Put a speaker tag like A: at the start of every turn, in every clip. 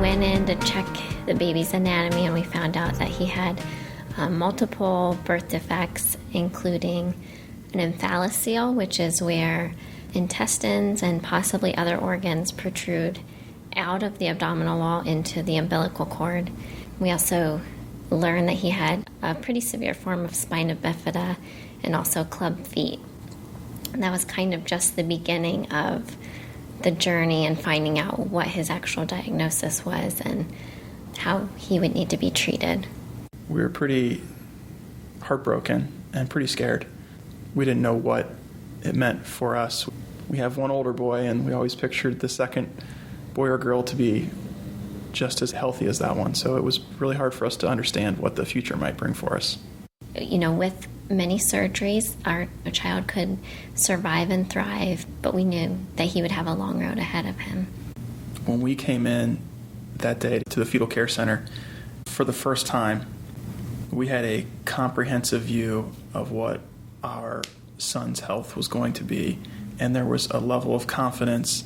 A: went in to check the baby's anatomy, and we found out that he had multiple birth defects, including an omphalocele, which is where intestines and possibly other organs protrude out of the abdominal wall into the umbilical cord. We also learned that he had a pretty severe form of spina bifida and also club feet. And that was kind of just the beginning of the journey and finding out what his actual diagnosis was and how he would need to be treated.
B: We were pretty heartbroken and pretty scared. We didn't know what it meant for us. We have one older boy, and we always pictured the second boy or girl to be just as healthy as that one. So it was really hard for us to understand what the future might bring for us.
A: You know, with many surgeries, our child could survive and thrive, but we knew that he would have a long road ahead of him.
B: When we came in that day to the fetal care center, for the first time, we had a comprehensive view of what our son's health was going to be, and there was a level of confidence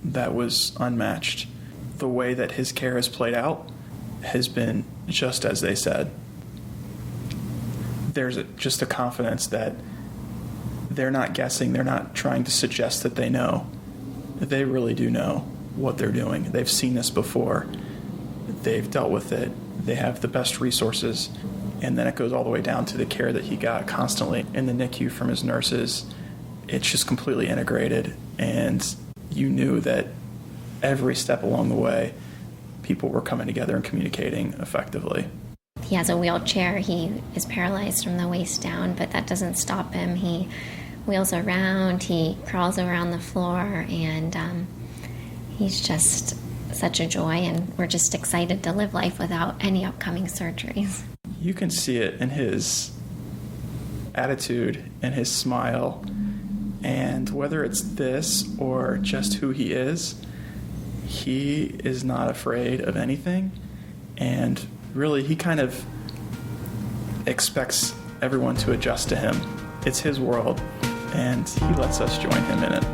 B: that was unmatched. The way that his care has played out has been just as they said. There's just a confidence that they're not guessing, they're not trying to suggest that they know. They really do know what they're doing. They've seen this before. They've dealt with it. They have the best resources. And then it goes all the way down to the care that he got constantly in the NICU from his nurses. It's just completely integrated. And you knew that every step along the way, people were coming together and communicating effectively.
A: He has a wheelchair. He is paralyzed from the waist down, but that doesn't stop him. He wheels around, he crawls around the floor, and he's just such a joy, and we're just excited to live life without any upcoming surgeries.
B: You can see it in his attitude and his smile, and whether it's this or just who he is not afraid of anything, and really he kind of expects everyone to adjust to him. It's his world, and he lets us join him in it.